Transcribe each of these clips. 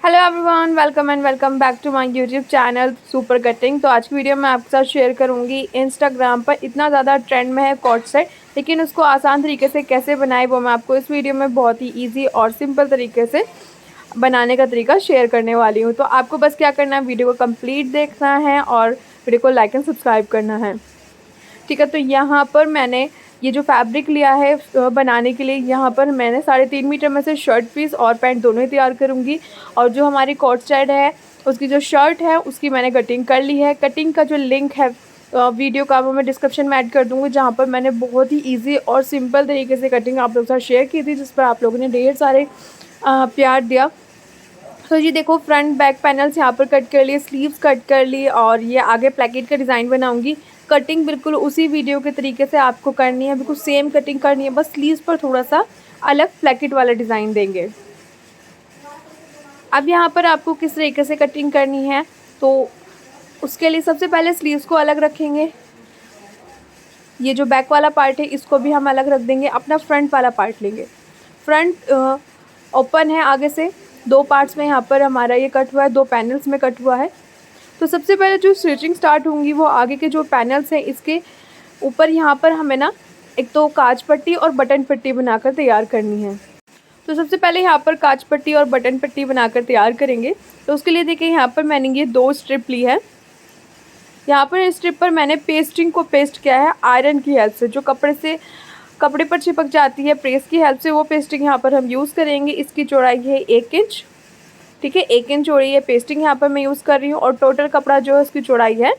Hello everyone, welcome and welcome back to my YouTube channel super cutting. तो आज की video में आपके साथ शेयर करूंगी इंस्टाग्राम पर इतना ज़्यादा ट्रेंड में है कॉर्ड सेट, लेकिन उसको आसान तरीके से कैसे बनाए वो मैं आपको इस वीडियो में बहुत ही इजी और सिंपल तरीके से बनाने का तरीका शेयर करने वाली हूँ। तो आपको बस क्या करना है, वीडियो को कंप्लीट देखना है और वीडियो को लाइक एंड सब्सक्राइब करना है। ठीक है, तो यहाँ पर मैंने ये जो फैब्रिक लिया है बनाने के लिए, यहाँ पर मैंने 3.5 मीटर में से शर्ट पीस और पैंट दोनों ही तैयार करूँगी। और जो हमारी कोट सेट है उसकी जो शर्ट है उसकी मैंने कटिंग कर ली है। कटिंग का जो लिंक है वीडियो का वो मैं डिस्क्रिप्शन में ऐड कर दूँगी, जहाँ पर मैंने बहुत ही ईजी और सिंपल तरीके से कटिंग आप लोगों के साथ शेयर की थी, जिस पर आप लोगों ने ढेर सारे प्यार दिया। तो ये देखो, फ्रंट बैक पैनल्स यहाँ पर कट कर लिए, स्लीव्स कट कर ली और ये आगे प्लेकेट का डिज़ाइन बनाऊंगी। कटिंग बिल्कुल उसी वीडियो के तरीके से आपको करनी है, बिल्कुल सेम कटिंग करनी है, बस स्लीव्स पर थोड़ा सा अलग प्लेकेट वाला डिज़ाइन देंगे। अब यहाँ पर आपको किस तरीके से कटिंग करनी है, तो उसके लिए सबसे पहले स्लीव्स को अलग रखेंगे। ये जो बैक वाला पार्ट है इसको भी हम अलग रख देंगे। अपना फ्रंट वाला पार्ट लेंगे। फ्रंट ओपन है आगे से, दो पार्ट्स में यहाँ पर हमारा ये कट हुआ है, दो पैनल्स में कट हुआ है। तो सबसे पहले जो स्टिचिंग स्टार्ट होंगी वो आगे के जो पैनल्स हैं इसके ऊपर यहाँ पर हमें ना एक तो काज पट्टी और बटन पट्टी बनाकर तैयार करनी है। तो सबसे पहले यहाँ पर काज पट्टी और बटन पट्टी बनाकर तैयार करेंगे। तो उसके लिए देखिए, यहाँ पर मैंने ये 2 स्ट्रिप ली है। यहाँ पर इस स्ट्रिप पर मैंने पेस्टिंग को पेस्ट किया है आयरन की हेल्प से, जो कपड़े पर चिपक जाती है प्रेस की हेल्प से, वो पेस्टिंग यहाँ पर हम यूज़ करेंगे। इसकी चौड़ाई है 1 इंच। ठीक है, 1 इंच चौड़ी है पेस्टिंग यहाँ पर मैं यूज़ कर रही हूँ। और टोटल कपड़ा जो है उसकी चौड़ाई है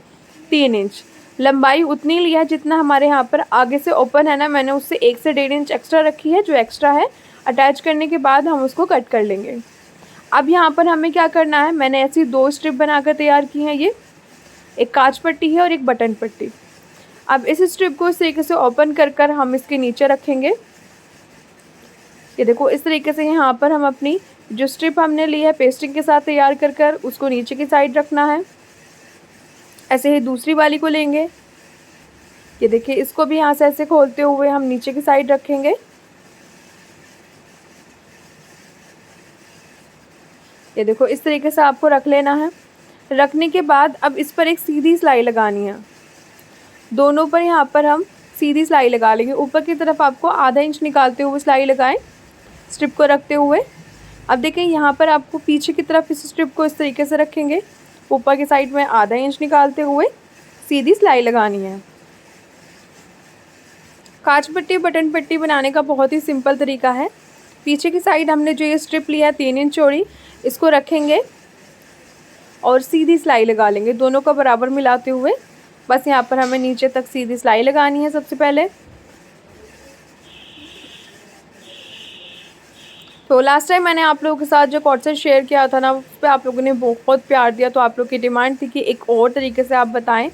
3 इंच। लंबाई उतनी लिया जितना हमारे यहाँ पर आगे से ओपन है ना, मैंने उससे 1 से 1.5 इंच एक्स्ट्रा रखी है। जो एक्स्ट्रा है अटैच करने के बाद हम उसको कट कर लेंगे। अब यहाँ पर हमें क्या करना है, मैंने ऐसी 2 स्ट्रिप बनाकर तैयार की हैं। ये एक काज पट्टी है और एक बटन पट्टी। अब इस स्ट्रिप को इस तरीके से ओपन कर हम इसके नीचे रखेंगे। ये देखो, इस तरीके से यहाँ पर हम अपनी जो स्ट्रिप हमने ली है पेस्टिंग के साथ तैयार कर उसको नीचे की साइड रखना है। ऐसे ही दूसरी वाली को लेंगे। ये देखिए, इसको भी यहाँ से ऐसे खोलते हुए हम नीचे की साइड रखेंगे। ये देखो, इस तरीके से आपको रख लेना है। रखने के बाद अब इस पर एक सीधी सिलाई लगानी है। दोनों पर यहाँ पर हम सीधी सिलाई लगा लेंगे। ऊपर की तरफ आपको आधा इंच निकालते हुए सिलाई लगाएं स्ट्रिप को रखते हुए। अब देखें, यहाँ पर आपको पीछे की तरफ इस स्ट्रिप को इस तरीके से रखेंगे, ऊपर की साइड में आधा इंच निकालते हुए सीधी सिलाई लगानी है। काज पट्टी बटन पट्टी बनाने का बहुत ही सिंपल तरीका है। पीछे की साइड हमने जो ये स्ट्रिप लिया है 3 इंच चौड़ी, इसको रखेंगे और सीधी सिलाई लगा लेंगे, दोनों को बराबर मिलाते हुए। बस यहाँ पर हमें नीचे तक सीधी सिलाई लगानी है सबसे पहले। तो लास्ट टाइम मैंने आप लोगों के साथ जो कॉर्ड सेट शेयर किया था ना, उस पर आप लोगों ने बहुत प्यार दिया। तो आप लोग की डिमांड थी कि एक और तरीके से आप बताएं,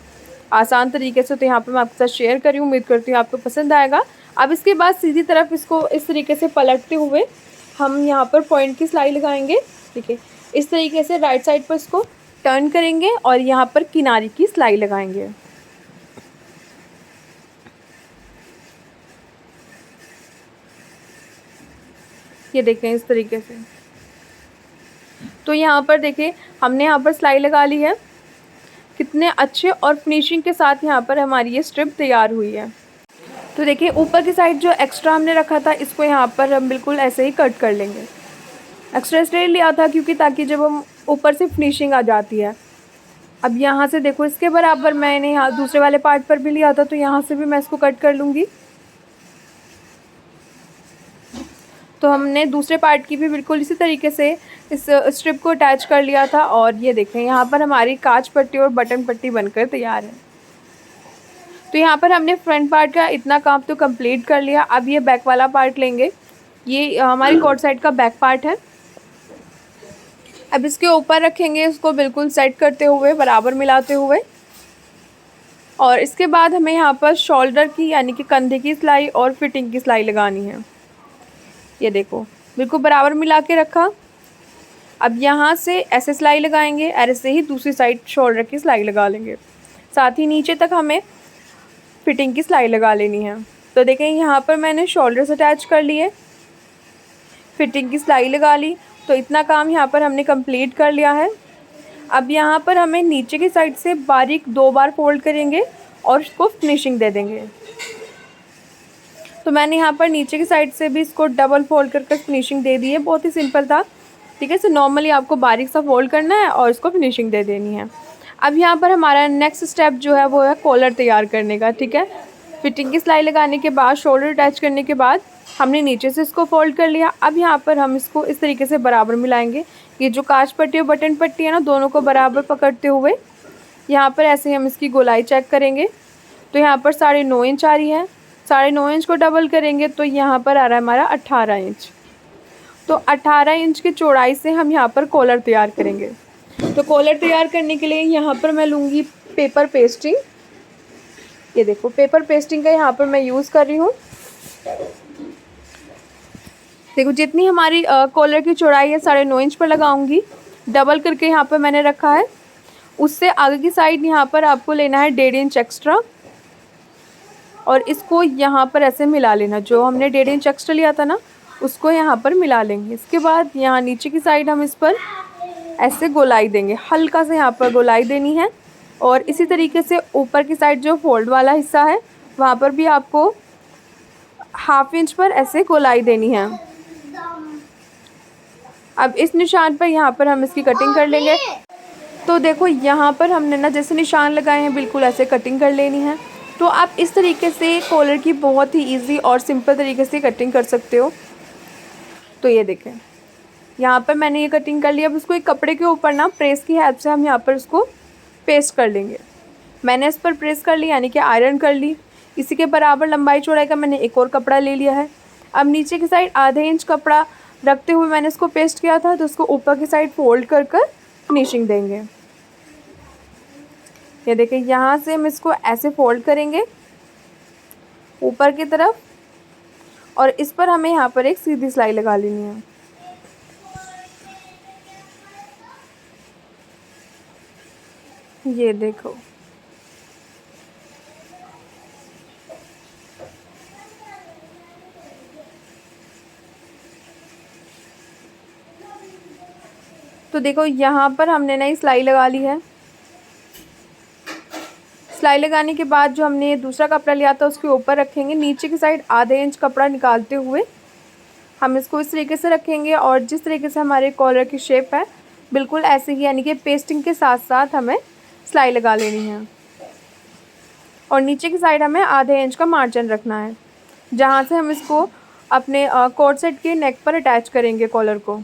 आसान तरीके से। तो यहाँ पर मैं आपके साथ शेयर करी हूँ, उम्मीद करती हूँ आपको पसंद आएगा। अब इसके बाद सीधी तरफ इसको इस तरीके से पलटते हुए हम यहाँ पर पॉइंट की सिलाई लगाएंगे। ठीक है, इस तरीके से राइट साइड पर इसको टर्न करेंगे और यहाँ पर किनारे की सिलाई लगाएंगे। ये देखें, इस तरीके से। तो यहाँ पर देखिए, हमने यहाँ पर सिलाई लगा ली है। कितने अच्छे और फिनिशिंग के साथ यहाँ पर हमारी ये स्ट्रिप तैयार हुई है। तो देखिए, ऊपर की साइड जो एक्स्ट्रा हमने रखा था इसको यहाँ पर हम बिल्कुल ऐसे ही कट कर लेंगे। एक्स्ट्रा इसलिए लिया था क्योंकि ताकि जब हम ऊपर से फिनिशिंग आ जाती है। अब यहाँ से देखो, इसके बराबर मैंने यहाँ दूसरे वाले पार्ट पर भी लिया था, तो यहाँ से भी मैं इसको कट कर लूँगी। तो हमने दूसरे पार्ट की भी बिल्कुल इसी तरीके से इस स्ट्रिप को अटैच कर लिया था। और ये देखें, यहाँ पर हमारी काज पट्टी और बटन पट्टी बनकर तैयार है। तो यहाँ पर हमने फ्रंट पार्ट का इतना काम तो कंप्लीट कर लिया। अब ये बैक वाला पार्ट लेंगे। ये हमारी कोट साइड का बैक पार्ट है। अब इसके ऊपर रखेंगे, इसको बिल्कुल सेट करते हुए, बराबर मिलाते हुए। और इसके बाद हमें यहाँ पर शोल्डर की यानी कि कंधे की सिलाई और फिटिंग की सिलाई लगानी है। ये देखो, बिल्कुल बराबर मिला के रखा। अब यहाँ से ऐसे सिलाई लगाएंगे, ऐसे ही दूसरी साइड शोल्डर की सिलाई लगा लेंगे। साथ ही नीचे तक हमें फिटिंग की सिलाई लगा लेनी है। तो देखें, यहाँ पर मैंने शोल्डर से अटैच कर लिए, फिटिंग की सिलाई लगा ली तो इतना काम यहाँ पर हमने कंप्लीट कर लिया है। अब यहाँ पर हमें नीचे की साइड से बारीक 2 बार फोल्ड करेंगे और इसको फिनिशिंग दे देंगे। तो मैंने यहाँ पर नीचे की साइड से भी इसको डबल फोल्ड करके फिनिशिंग दे दी है। बहुत ही सिंपल था, ठीक है। सो नॉर्मली आपको बारीक सा फोल्ड करना है और इसको फिनिशिंग दे देनी है। अब यहाँ पर हमारा नेक्स्ट स्टेप जो है वो है कॉलर तैयार करने का, ठीक है। फिटिंग की सिलाई लगाने के बाद, शोल्डर अटैच करने के बाद हमने नीचे से इसको फोल्ड कर लिया। अब यहाँ पर हम इसको इस तरीके से बराबर मिलाएंगे। ये जो काज पट्टी और बटन पट्टी है ना, दोनों को बराबर पकड़ते हुए यहाँ पर ऐसे हम इसकी गोलाई चेक करेंगे। तो यहाँ पर 9.5 इंच आ रही है। 9.5 इंच को डबल करेंगे तो यहाँ पर आ रहा है हमारा 18 इंच। तो 18 इंच की चौड़ाई से हम यहाँ पर कॉलर तैयार करेंगे। तो कॉलर तैयार करने के लिए यहाँ पर मैं लूँगी पेपर पेस्टिंग। ये देखो, पेपर पेस्टिंग का यहाँ पर मैं यूज़ कर रही हूँ। देखो, जितनी हमारी कॉलर की चौड़ाई है 9.5 इंच पर लगाऊंगी, डबल करके यहाँ पर मैंने रखा है। उससे आगे की साइड यहाँ पर आपको लेना है 1.5 इंच एक्स्ट्रा और इसको यहाँ पर ऐसे मिला लेना। जो हमने 1.5 इंच एक्स्ट्रा लिया था ना, उसको यहाँ पर मिला लेंगे। इसके बाद यहाँ नीचे की साइड हम इस पर ऐसे गोलाई देंगे, हल्का से यहाँ पर गोलाई देनी है। और इसी तरीके से ऊपर की साइड जो फोल्ड वाला हिस्सा है वहाँ पर भी आपको 1/2 इंच पर ऐसे गोलाई देनी है। अब इस निशान पर यहाँ पर हम इसकी कटिंग कर लेंगे। तो देखो, यहाँ पर हमने ना जैसे निशान लगाए हैं बिल्कुल ऐसे कटिंग कर लेनी है। तो आप इस तरीके से कॉलर की बहुत ही इजी और सिंपल तरीके से कटिंग कर सकते हो। तो ये देखें, यहाँ पर मैंने ये कटिंग कर लिया। अब इसको एक कपड़े के ऊपर ना प्रेस की हेल्प से हम यहाँ पर इसको पेस्ट कर लेंगे। मैंने इस पर प्रेस कर ली, यानी कि आयरन कर ली। इसी के बराबर लंबाई चौड़ाई का मैंने एक और कपड़ा ले लिया है। अब नीचे की साइड ½ इंच कपड़ा रखते हुए मैंने इसको पेस्ट किया था, तो इसको ऊपर की साइड फोल्ड कर कर फिनिशिंग देंगे। ये देखिए, यहाँ से हम इसको ऐसे फोल्ड करेंगे ऊपर की तरफ और इस पर हमें यहाँ पर एक सीधी सिलाई लगा लेनी है। ये देखो, तो देखो यहाँ पर हमने नई सिलाई लगा ली है। सिलाई लगाने के बाद जो हमने दूसरा कपड़ा लिया था उसके ऊपर रखेंगे। नीचे की साइड ½ इंच कपड़ा निकालते हुए हम इसको इस तरीके से रखेंगे और जिस तरीके से हमारे कॉलर की शेप है बिल्कुल ऐसे ही, यानी कि पेस्टिंग के साथ साथ हमें सिलाई लगा लेनी है। और नीचे की साइड हमें ½ इंच का मार्जिन रखना है, जहाँ से हम इसको अपने कोट सेट के नेक पर अटैच करेंगे कॉलर को।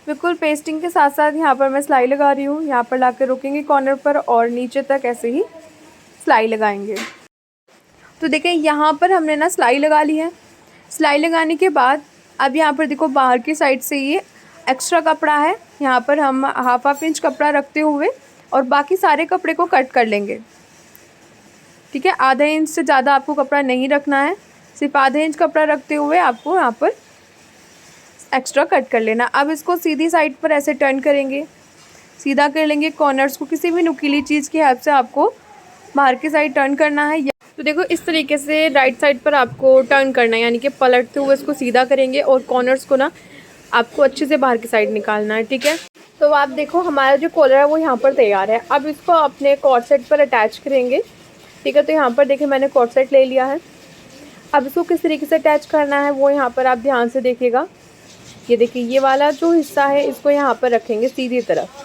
बिल्कुल पेस्टिंग के साथ साथ यहाँ पर मैं सिलाई लगा रही हूँ। यहाँ पर लाकर रोकेंगे कॉर्नर पर और नीचे तक ऐसे ही सिलाई लगाएंगे। तो देखें, यहाँ पर हमने ना सिलाई लगा ली है। सिलाई लगाने के बाद अब यहाँ पर देखो, बाहर की साइड से ये एक्स्ट्रा कपड़ा है, यहाँ पर हम ½ इंच कपड़ा रखते हुए और बाकी सारे कपड़े को कट कर लेंगे। ठीक है, ½ इंच से ज़्यादा आपको कपड़ा नहीं रखना है, सिर्फ ½ इंच कपड़ा रखते हुए आपको यहाँ पर एक्स्ट्रा कट कर लेना। अब इसको सीधी साइड पर ऐसे टर्न करेंगे, सीधा कर लेंगे कॉर्नर्स को। किसी भी नुकीली चीज़ की हेल्प से आपको बाहर की साइड टर्न करना है। तो देखो, इस तरीके से राइट साइड पर आपको टर्न करना है, यानी कि पलटते हुए इसको सीधा करेंगे और कॉर्नर्स को ना आपको अच्छे से बाहर की साइड निकालना है। ठीक है, तो आप देखो हमारा जो कॉलर है वो यहाँ पर तैयार है। अब इसको अपने कॉर्ड सेट पर अटैच करेंगे। ठीक है, तो यहाँ पर देखिए मैंने कॉर्ड सेट ले लिया है। अब इसको किस तरीके से अटैच करना है वो यहाँ पर आप ध्यान से देखिएगा। ये देखिए, ये वाला जो हिस्सा है इसको यहाँ पर रखेंगे सीधी तरफ।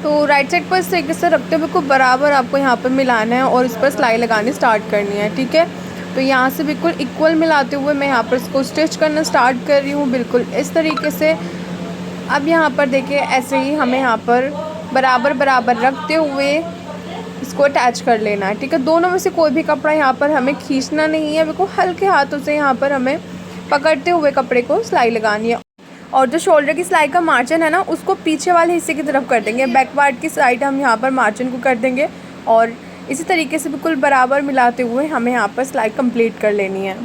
तो राइट साइड पर इस तरीके से रखते हुए बिल्कुल बराबर आपको यहाँ पर मिलाना है और इस पर सिलाई लगानी स्टार्ट करनी है। ठीक है, तो यहाँ से बिल्कुल इक्वल मिलाते हुए मैं यहाँ पर इसको स्टिच करना स्टार्ट कर रही हूँ, बिल्कुल इस तरीके से। अब यहाँ पर देखिए, ऐसे ही हमें यहाँ पर बराबर बराबर रखते हुए इसको अटैच कर लेना है। ठीक है, दोनों में से कोई भी कपड़ा यहाँ पर हमें खींचना नहीं है, बिल्कुल हल्के हाथों से यहाँ पर हमें पकड़ते हुए कपड़े को सिलाई लगानी है। और जो शोल्डर की सिलाई का मार्जिन है ना, उसको पीछे वाले हिस्से की तरफ कर देंगे। बैक पार्ट की साइड हम यहाँ पर मार्जिन को कर देंगे और इसी तरीके से बिल्कुल बराबर मिलाते हुए हमें यहाँ पर सिलाई कंप्लीट कर लेनी है।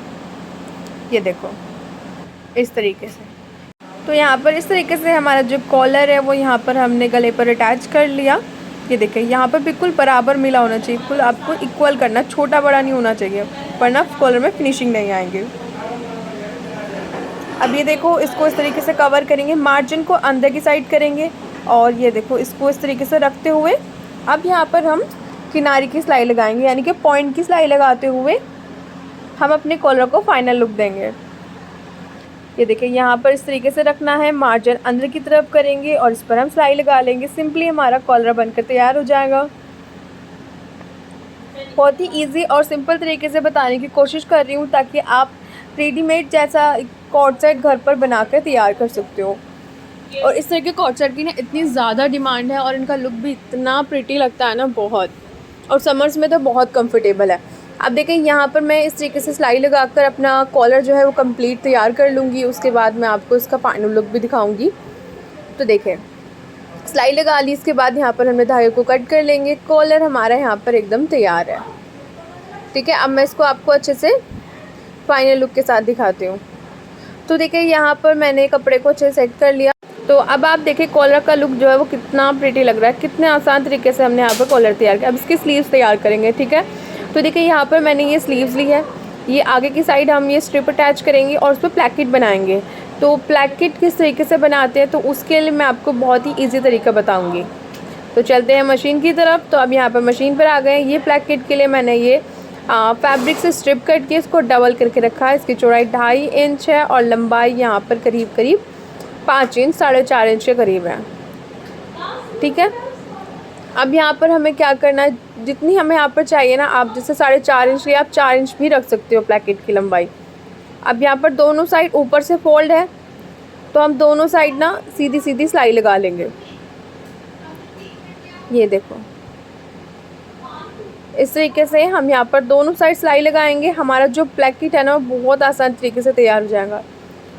ये देखो, इस तरीके से। तो यहाँ पर इस तरीके से हमारा जो कॉलर है वो यहाँ पर हमने गले पर अटैच कर लिया। ये देखें, यहाँ पर बिल्कुल बराबर मिला होना चाहिए, बिल्कुल आपको इक्वल करना, छोटा बड़ा नहीं होना चाहिए, वरना कॉलर में फिनिशिंग नहीं आएंगे। अब ये देखो, इसको इस तरीके से कवर करेंगे, मार्जिन को अंदर की साइड करेंगे और ये देखो इसको इस तरीके से रखते हुए अब यहाँ पर हम किनारे की सिलाई लगाएंगे, यानी कि पॉइंट की सिलाई लगाते हुए हम अपने कॉलर को फाइनल लुक देंगे। ये देखिए यहाँ पर इस तरीके से रखना है, मार्जिन अंदर की तरफ करेंगे और इस पर हम सिलाई लगा लेंगे। सिंपली हमारा कॉलर बनकर तैयार हो जाएगा। बहुत ही इजी और सिंपल तरीके से बताने की कोशिश कर रही हूँ ताकि आप रेडीमेड जैसा कॉर्ड सेट घर पर बनाकर तैयार कर सकते हो। और इस तरह के कॉर्ड सेट की ना इतनी ज़्यादा डिमांड है और इनका लुक भी इतना प्रिटी लगता है ना, बहुत, और समर्स में तो बहुत कंफर्टेबल है। अब देखें यहाँ पर मैं इस तरीके से सिलाई लगाकर अपना कॉलर जो है वो कंप्लीट तैयार कर लूँगी। उसके बाद मैं आपको इसका फाइनल लुक भी दिखाऊँगी। तो देखें, सिलाई लगा ली, इसके बाद यहाँ पर हमने धागे को कट कर लेंगे। कॉलर हमारा यहाँ पर एकदम तैयार है। ठीक है, अब मैं इसको आपको अच्छे से फाइनल लुक के साथ दिखाती हूँ। तो देखिए यहाँ पर मैंने कपड़े को अच्छे से सेट कर लिया। तो अब आप देखें कॉलर का लुक जो है वो कितना प्रिटी लग रहा है, कितने आसान तरीके से हमने यहाँ पर कॉलर तैयार किया। अब इसकी स्लीव्स तैयार करेंगे। ठीक है, तो देखिए यहाँ पर मैंने ये स्लीव्स ली है, ये आगे की साइड हम ये स्ट्रिप अटैच करेंगे और उस पर प्लैकेट बनाएंगे। तो प्लैकेट किस तरीके से बनाते हैं तो उसके लिए मैं आपको बहुत ही ईजी तरीका बताऊँगी। तो चलते हैं मशीन की तरफ। तो अब यहाँ पर मशीन पर आ गए। ये प्लैकेट के लिए मैंने ये फैब्रिक से स्ट्रिप कट के इसको डबल करके रखा है। इसकी चौड़ाई 2.5 इंच है और लंबाई यहाँ पर करीब 5 इंच, 4.5 इंच के करीब है। ठीक है, अब यहाँ पर हमें क्या करना है, जितनी हमें यहाँ पर चाहिए ना, आप जैसे 4.5 इंच या आप 4 इंच भी रख सकते हो प्लैकेट की लंबाई। अब यहाँ पर दोनों साइड ऊपर से फोल्ड है तो हम दोनों साइड ना सीधी सीधी सिलाई लगा लेंगे। ये देखो इस तरीके से हम यहाँ पर दोनों साइड सिलाई लगाएंगे। हमारा जो प्लैकेट है ना वो बहुत आसान तरीके से तैयार हो जाएगा।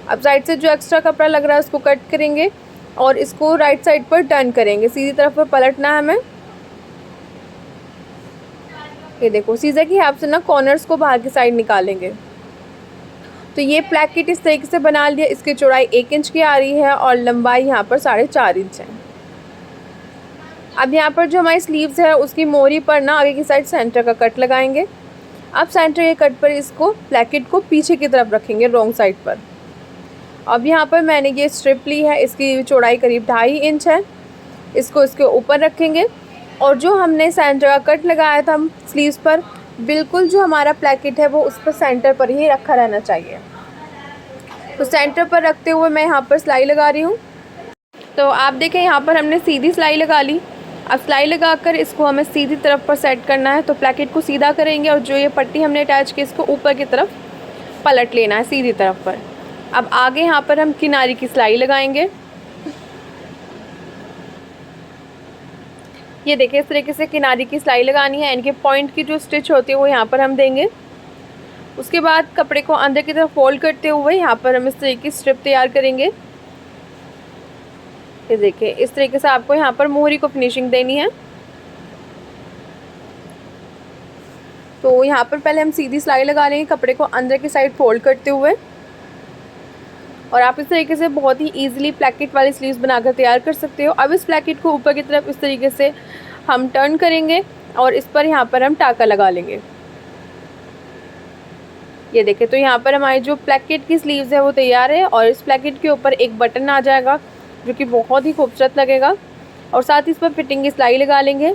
अब साइड से जो एक्स्ट्रा कपड़ा लग रहा है उसको कट करेंगे और इसको राइट साइड पर टर्न करेंगे, सीधी तरफ पर पलटना है हमें। ये देखो सीज़र की हेल्प से ना कॉर्नर्स को बाहर की साइड निकालेंगे। तो ये प्लैकेट इस तरीके से बना लिया। इसकी चौड़ाई 1 इंच की आ रही है और लंबाई यहाँ पर 4.5 इंच है। अब यहाँ पर जो हमारी स्लीव्स है उसकी मोहरी पर ना आगे की साइड सेंटर का कट लगाएंगे। अब सेंटर के कट पर इसको प्लैकेट को पीछे की तरफ रखेंगे, रॉन्ग साइड पर। अब यहाँ पर मैंने ये स्ट्रिप ली है, इसकी चौड़ाई करीब 2.5 इंच है। इसको इसके ऊपर रखेंगे और जो हमने सेंटर का कट लगाया था स्लीव्स पर, बिल्कुल जो हमारा प्लैकेट है वो उस पर सेंटर पर ही रखा रहना चाहिए। तो सेंटर पर रखते हुए मैं यहाँ पर सिलाई लगा रही हूँ। तो आप देखें यहाँ पर हमने सीधी सिलाई लगा ली। अब सिलाई लगाकर इसको हमें सीधी तरफ पर सेट करना है। तो प्लैकेट को सीधा करेंगे और जो ये पट्टी हमने अटैच की इसको ऊपर की तरफ पलट लेना है सीधी तरफ पर। अब आगे यहाँ पर हम किनारे की सिलाई लगाएंगे। ये देखिए इस तरीके से किनारे की सिलाई लगानी है, इनके पॉइंट की जो स्टिच होती है वो यहाँ पर हम देंगे। उसके बाद कपड़े को अंदर की तरफ फोल्ड करते हुए यहाँ पर हम इस तरीके की स्ट्रिप तैयार करेंगे। ये देखिए इस तरीके से आपको यहाँ पर मोहरी को फिनिशिंग देनी है। तो यहाँ पर पहले हम सीधी सिलाई लगा लेंगे कपड़े को अंदर की साइड फोल्ड करते हुए, और आप इस तरीके से बहुत ही इजीली प्लैकेट वाली स्लीव्स बनाकर तैयार कर सकते हो। अब इस प्लैकेट को ऊपर की तरफ इस तरीके से हम टर्न करेंगे और इस पर यहाँ पर हम टाका लगा लेंगे। ये देखिए तो यहाँ पर हमारी जो प्लैकेट की स्लीव्स है वो तैयार है और इस प्लैकेट के ऊपर एक बटन आ जाएगा जो कि बहुत ही खूबसूरत लगेगा, और साथ ही इस पर फिटिंग की सिलाई लगा लेंगे।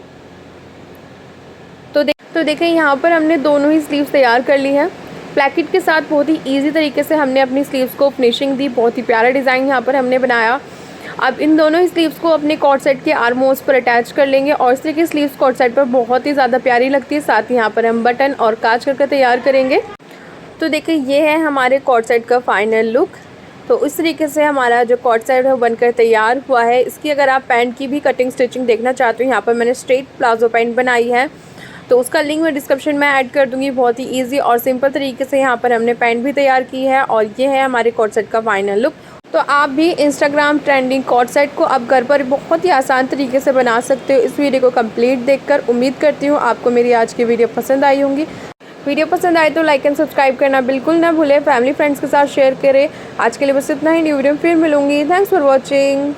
तो देखें यहाँ पर हमने दोनों ही स्लीव्स तैयार कर ली है। प्लैकेट के साथ बहुत ही इजी तरीके से हमने अपनी स्लीव्स को फिनिशिंग दी। बहुत ही प्यारा डिज़ाइन यहाँ पर हमने बनाया। अब इन दोनों ही स्लीव्स को अपने कॉर्ड सेट के आर्म होल्स पर अटैच कर लेंगे और इस तरीके स्लीव्स कॉर्ड सेट पर बहुत ही ज़्यादा प्यारी लगती है। साथ ही यहाँ पर हम बटन और काज करके तैयार करेंगे। तो देखिए ये है हमारे कॉर्ड सेट का फाइनल लुक। तो इस तरीके से हमारा जो कॉर्ड सेट है वो बनकर तैयार हुआ है। इसकी अगर आप पैंट की भी कटिंग स्टिचिंग देखना चाहते हो, यहाँ पर मैंने स्ट्रेट प्लाजो पैंट बनाई है तो उसका लिंक मैं डिस्क्रिप्शन में ऐड कर दूँगी। बहुत ही ईजी और सिंपल तरीके से यहाँ पर हमने पैंट भी तैयार की है और ये है हमारे कॉर्ड सेट का फाइनल लुक। तो आप भी इंस्टाग्राम ट्रेंडिंग कॉर्ड सेट को अब घर पर बहुत ही आसान तरीके से बना सकते हो। इस वीडियो को कंप्लीट देखकर उम्मीद करती हूँ आपको मेरी आज की वीडियो पसंद आई होंगी। वीडियो पसंद आए तो लाइक एंड सब्सक्राइब करना बिल्कुल ना भूलें। फैमिली फ्रेंड्स के साथ शेयर करें। आज के लिए बस इतना ही। न्यू वीडियो फिर मिलूंगी। Thanks for watching.